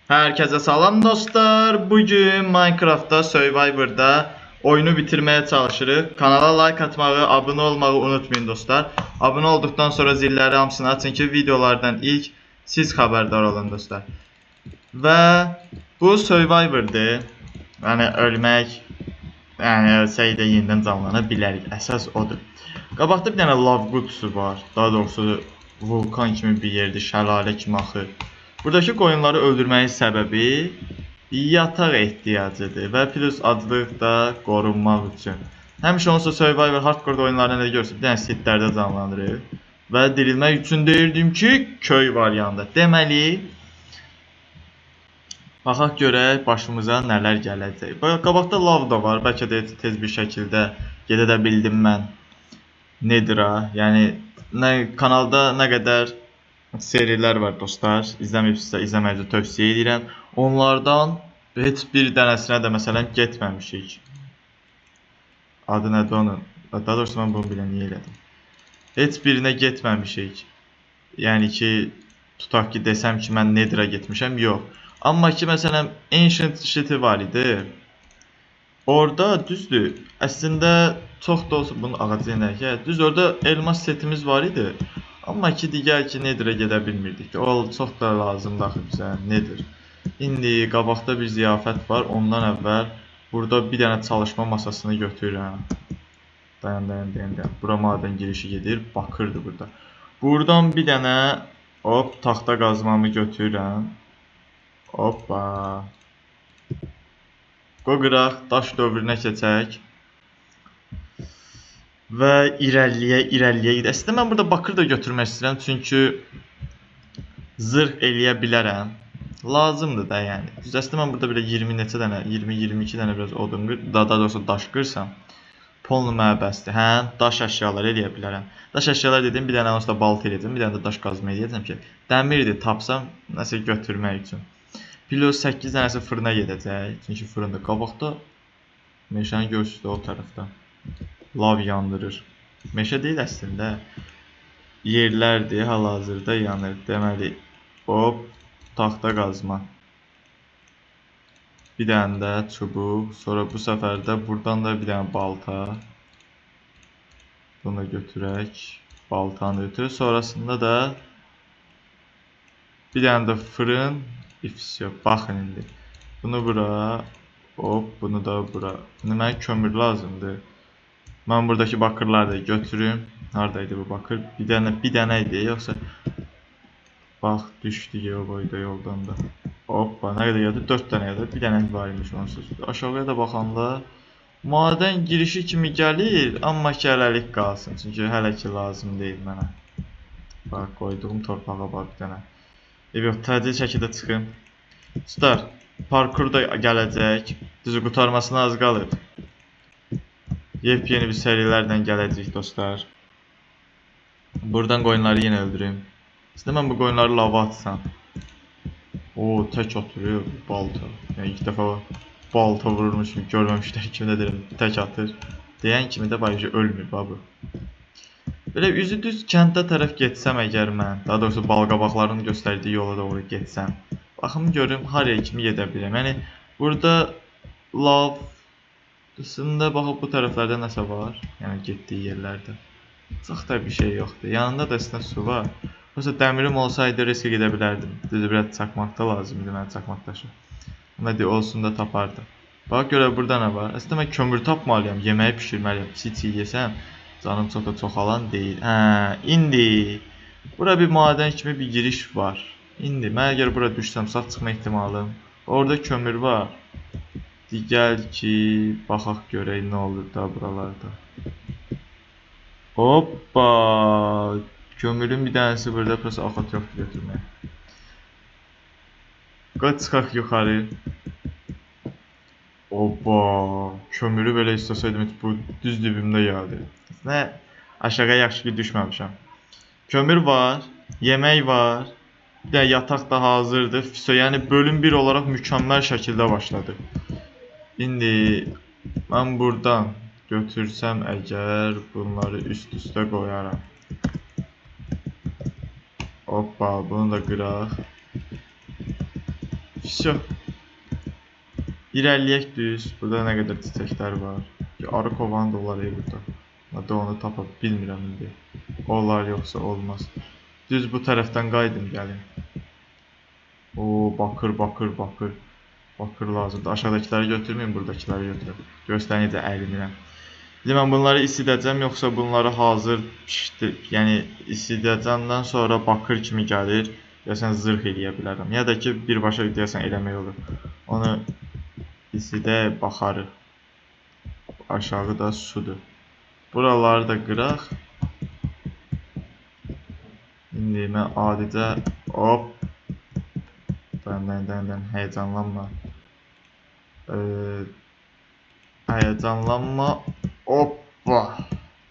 Herkese salam dostlar. Bugün Minecraft'ta Survivor'da oyunu bitirmeye çalışırıq. Kanala like atmağı, abone olmağı unutmayın dostlar. Abone olduktan sonra zilləri hamısını açın ki videolardan ilk siz xəbərdar olun dostlar. Və bu Survivor'dır. Yəni ölmək, yəni ölsək də yenidən canlana bilərik. Əsas odur. Qabaqda bir dənə lav qutusu var. Daha doğrusu vulkan kimi bir yerdir, şəlalə kimi axır. Buradakı qoyunları öldürməyin səbəbi yataq ehtiyacıdır və plus aclıq da qorunmaq üçün. Həmişə onsa Survivor Hardcore oyunlarında nə görürsün, bir dənə sitlərdə canlandırır və dirilmək üçün deyirdim ki, köy var yanında. Deməli, baxaq görək başımıza nələr gələcək. Qabaqda lav da var, bəlkə də tez bir şəkildə gedə də bildim mən Nether'a. Yəni kanalda nə qədər serilər var dostlar. İzləməyibsizsə izləməyi tövsiyə edirəm. Onlardan heç bir dənəsinə də məsələn getməmişik. Adı nədir onun? Daha doğrusu mən bunu bilən niyə elədim. Heç birinə getməmişik. Yəni ki, tutaq ki desəm ki mən Nether'a getmişəm, yox. Amma ki məsələn Ancient Shit'i var idi. Orada düzdür. Əslində çox da olsa bunun ağacı ilə ki, düz orada elmas setimiz var idi. Amma ki digər ki Nether'a gedə bilmirdik. O çox da lazımdır axı bizə Nether. İndi qabaqda bir ziyafət var. Ondan əvvəl burada bir dənə çalışma masasını götürürəm. Dayan. Bura madən girişi gedir. Bakırdı burada. Buradan bir dənə hop taxta qazmamı götürürəm. Hoppa. Qoqıraq daş dövrünə keçək. Və irəliyə gedir. Əslində mən burada bakır da götürmək istəyirəm, çünki zırh eləyə bilərəm. Lazımdır da yəni. Düz əslində mən burada belə 20 neçə dənə, 20-22 dənə biraz odun qır, daha doğrusu daş qırsam polnu mənə bəsdir. Hə, daş əşyaları eləyə bilərəm. Daş əşyalar dedim, bir dənə onsuz da balta eləyəcəm, bir dənə də daş qazma eləyəcəm ki, dəmirdir tapsam nəsə götürmək üçün. Plus 8 dənəsi fırına gedəcək, çünki fırında qabaqda meşəni görürsünüz o tərəfdə. Lav yandırır. Meşə deyil əslində. Yerlərdir, hal-hazırda yanır. Deməli, hop, taxta qazma. Bir dənə də çubuq. Sonra bu səfər də buradan da bir dənə balta. Bunu götürək. Baltanı götür. Sonrasında da bir dənə də fırın. Baxın indi. Bunu bura. Hop, bunu da bura. İndi mənə kömür lazımdır. Mən buradakı bakırları da götürüm. Haradaydı bu bakır? Bir dənə idi, yoxsa bax düşdü o boyda yoldan da. Hoppa, nə qədər gəldi? 4 dənə gəldi. Bir dənə var imiş onsuz. Aşağıya da baxanda madən girişi kimi gəlir, amma ki hələlik qalsın. Çünki hələ ki lazım deyil mənə. Bax, qoyduğum torpağa bax bir dənə. Yox, təcil şəkildə çıxın. Dostlar, parkur da gələcək. Düzü qurtarmasına az qalıb. Yepyeni bir serilərlə gələcək dostlar. Buradan qoyunları yenə öldürüm. İstəyirəm mən bu qoyunları lava atsam. Oo, tək oturuyor balta. Yəni ilk dəfə balta vururmuşum, görməmişlər kimi də deyirəm, tək atır. Deyən kimi də bayıcı ölmür babu. Belə üzü düz kəndə tərəf getsəm əgər mən, daha doğrusu balqabaqların göstərdiyi yola doğru getsəm. Baxım görüm haraya kimi gedə bilirəm. Yəni burada lav üstündə baxıb bu tərəflərdə nəsə var, yəni getdiyi yerlərdə. Çox da bir şey yoxdur. Yanında da üstündə su var. Yoxsa dəmirim olsaydı riskə gedə bilərdim. Düzdür, biraz çakmaq da lazım idi mənə çakmaq daşı. Amma de olsun da tapardım. Bax görə burada nə var? Əslində mən kömür tapmalıyam, yeməyi bişirməliyəm. Çiğ yesəm canım çox da çoxalan deyil. Hə, indi bura bir madən kimi bir giriş var. İndi mən əgər bura düşsəm sağ çıxma ehtimalım. Orada kömür var. Digər ki, baxaq görək nə olur da buralarda. Hoppa! Kömürün bir dənəsi burada, prosta axat yoxdur götürməyə. Çıxaq yuxarı. Hoppa! Kömürü belə istəsəydim, bu düz dibimdə gəldi. Nə? Aşağıya yaxşı ki düşməmişəm. Kömür var, yemək var, bir də yataq da hazırdır. Yəni bölüm 1 olaraq mükəmməl şəkildə başladı. İndi mən buradan götürsəm əgər bunları üst-üstə qoyaram. Hoppa, bunu da qıraq. Всё. İlerləyək düz. Burada nə qədər çiçəklər var. Arı kovanı da olar burada. Hadi onu tapa bilmirəm indi. Olar yoxsa olmaz. Düz bu tərəfdən qayıdım gəlin. Oo, bakır. Bakır lazımdır. Aşağıdakiləri götürməyim, buradakiləri götürüm. Göstərin necə əyilmirəm. İndi mən bunları isidəcəm, yoxsa bunları hazır pişdir. Yəni isidəcəndən sonra bakır kimi gəlir. Deyəsən zırh eləyə bilərəm. Ya da ki birbaşa deyəsən eləmək olur. Onu isidə baxarıq. Aşağı da sudur. Buraları da qıraq. İndi mən adicə hop. Dən həyəcanlanma. Həyəcanlanma. Hoppa.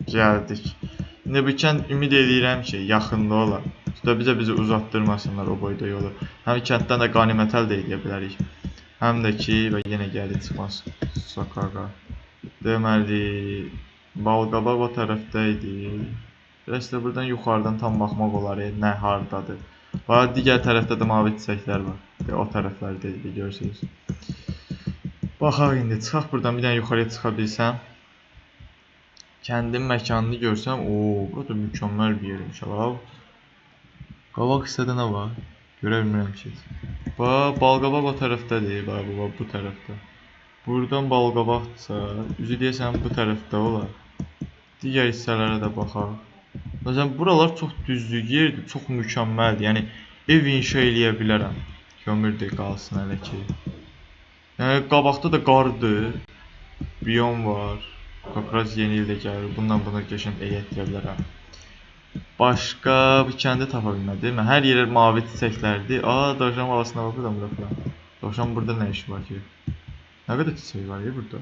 Gəldik. İndi bu kənd ümid edirəm ki, yaxında olar. Bizə bizi uzatdırmasınlar o boyda yolu. Həm kənddən də qanimət əldə edə bilərik. Həm də ki, və yenə gəldi çıxmaz. Sakaqa. Deməli, balqabaq o tərəfdə idi. Biraz da buradan yuxarıdan tam baxmaq olar, nə hardadır. Və digər tərəfdə də mavi çiçəklər var. O tərəflərdə idi, görürsünüz. Baxaq indi, çıxaq buradan bir dənə yuxarıya çıxa bilsəm. Kəndin məkanını görsəm, ooo, bu da mükəmməl bir yermiş. Qabaq hissədə nə var? Görə bilmirəm ki. Balqabaq o tərəfdədir, bu tərəfdə. Buradan balqabaqdırsa, üzü deyəsən bu tərəfdə olar. Digər hissələrə də baxaq. Məsələn, buralar çox düzlük yerdir, çox mükəmməldir. Yəni, ev inşa eləyə bilərəm. Kömür də qalsın hələ ki. Yəni, qabaqda da qardır. Biyon var. Kakraz yeni ildə gəlir. Bundan buna geçən eləyə bilərəm. Başqa bir kəndi tapa bilmədim. Hər yerə mavi çiçəklərdir. Dovşan balasına baxıram. Dovşan burada nə işi var ki? Nə qədər çiçək var ya burada?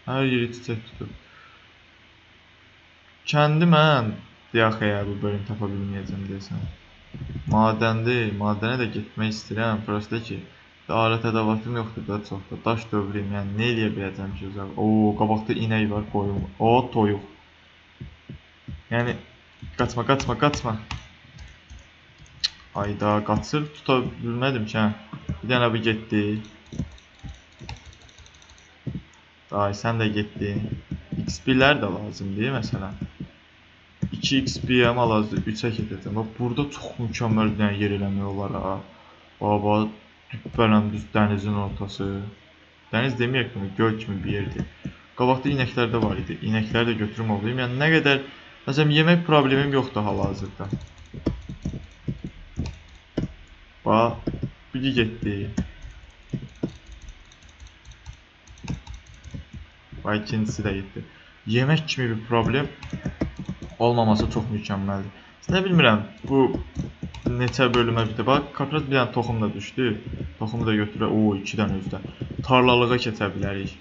Hər yeri çiçək tutub. Kəndi mən deyək bu bölüm tapa bilməyəcəm deyəsən. Madəndir. Madənə də getmək istəyirəm. Prosta ki, alət ədavatım yoxdur da çoxdur. Daş dövrəyim. Yəni nə eləyə biləcəm ki? Oo, qabaqda inək var, qoyun var. O, toyuq. Yəni qaçma. Ayda, qaçır tuta bilmədim ki, Bir dənə bu getdi. Ay, sən də getdin. XP-lər də lazımdır, məsələn. 2 XP-əm alazdır, 3-ə gedəcəm. Burada çox mükəmməl bir dənə yer eləmək olar, ha. Baba, düppələm düz dənizin ortası. Dəniz deməyək bunu, göl kimi bir yerdir. Qabaqda inəklər də var idi. İnəkləri də götürüm olayım. Yəni, nə qədər... Məsələn, yemək problemim yoxdur hal-hazırda. Biri getdi. İkincisi də getdi. Yemək kimi bir problem olmaması çox mükəmməldir. Nə bilmirəm, bu neçə bölümə bir də. Bax, kapraz bir dənə toxum da düşdü. Toxumu da götürək. Oo, 2 dənə özdə. Tarlalığa keçə bilərik.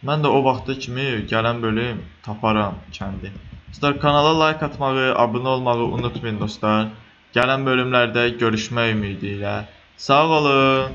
Mən də o vaxta kimi gələn bölüm taparam kəndi. Dostlar, kanala like atmağı, abunə olmağı unutmayın dostlar. Gələn bölümlərdə görüşmək ümidi ilə. Sağ olun.